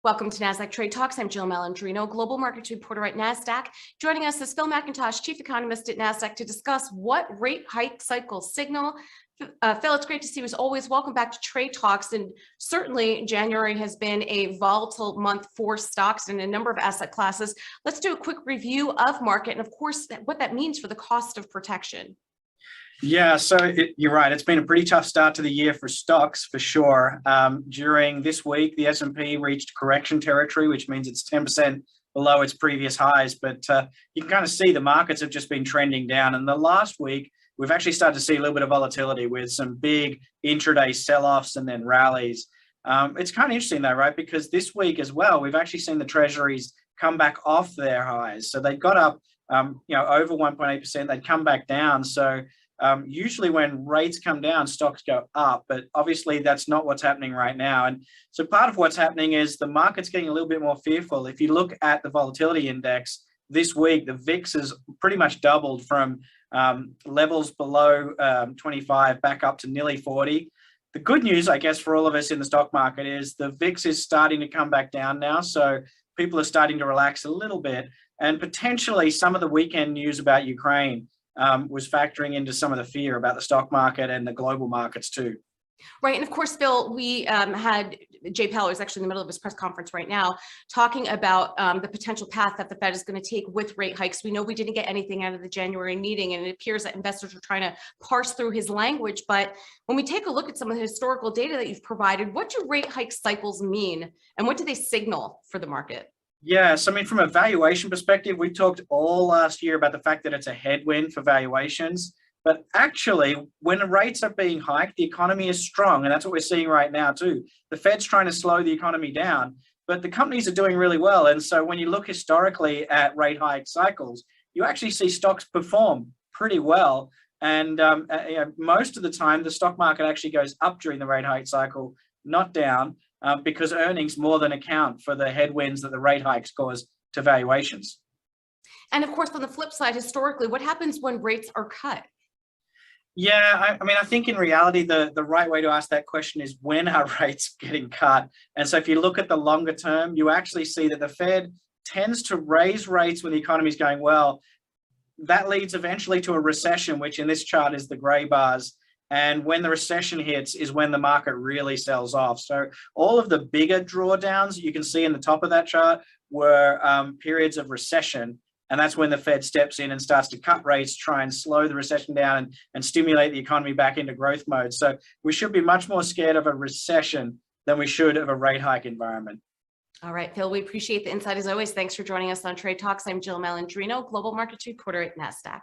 Welcome to Nasdaq Trade Talks. I'm Jill Malandrino, Global Markets Reporter at Nasdaq. Joining us is Phil Mackintosh, Chief Economist at Nasdaq, to discuss what rate hike cycle signal. Phil, it's great to see you as always. Welcome back to Trade Talks. And certainly January has been a volatile month for stocks and a number of asset classes. Let's do a quick review of market and, of course, what that means for the cost of protection. Yeah, so you're right. It's been a pretty tough start to the year for stocks, for sure. During this week, the S&P reached correction territory, which means it's 10% below its previous highs. But you can kind of see the markets have just been trending down. And the last week, we've actually started to see a little bit of volatility with some big intraday sell-offs and then rallies. It's kind of interesting, though, right? Because this week as well, we've actually seen the treasuries come back off their highs. So they got up, over 1.8%. They'd come back down. So usually when rates come down, stocks go up, but obviously that's not what's happening right now. And so part of what's happening is the market's getting a little bit more fearful. If you look at the volatility index this week, the VIX has pretty much doubled from levels below 25 back up to nearly 40. The good news, I guess, for all of us in the stock market is the VIX is starting to come back down now. So people are starting to relax a little bit, and potentially some of the weekend news about Ukraine was factoring into some of the fear about the stock market and the global markets too. Right. And of course, Bill, we had Jay Powell, who's actually in the middle of his press conference right now, talking about the potential path that the Fed is going to take with rate hikes. We know we didn't get anything out of the January meeting, and it appears that investors are trying to parse through his language. But when we take a look at some of the historical data that you've provided, what do rate hike cycles mean, and what do they signal for the market? Yeah, so I mean, from a valuation perspective, we talked all last year about the fact that it's a headwind for valuations. But actually, when the rates are being hiked, the economy is strong. And that's what we're seeing right now, too. The Fed's trying to slow the economy down, but the companies are doing really well. And so when you look historically at rate hike cycles, you actually see stocks perform pretty well. And most of the time, the stock market actually goes up during the rate hike cycle, not down. Because earnings more than account for the headwinds that the rate hikes cause to valuations. And of course, on the flip side, historically, what happens when rates are cut? Yeah, I think in reality, the right way to ask that question is, when are rates getting cut? And so if you look at the longer term, you actually see that the Fed tends to raise rates when the economy is going well. That leads eventually to a recession, which in this chart is the gray bars. And when the recession hits is when the market really sells off. So all of the bigger drawdowns you can see in the top of that chart were periods of recession. And that's when the Fed steps in and starts to cut rates, try and slow the recession down and stimulate the economy back into growth mode. So we should be much more scared of a recession than we should of a rate hike environment. All right, Phil, we appreciate the insight as always. Thanks for joining us on Trade Talks. I'm Jill Malandrino, Global Markets Reporter at Nasdaq.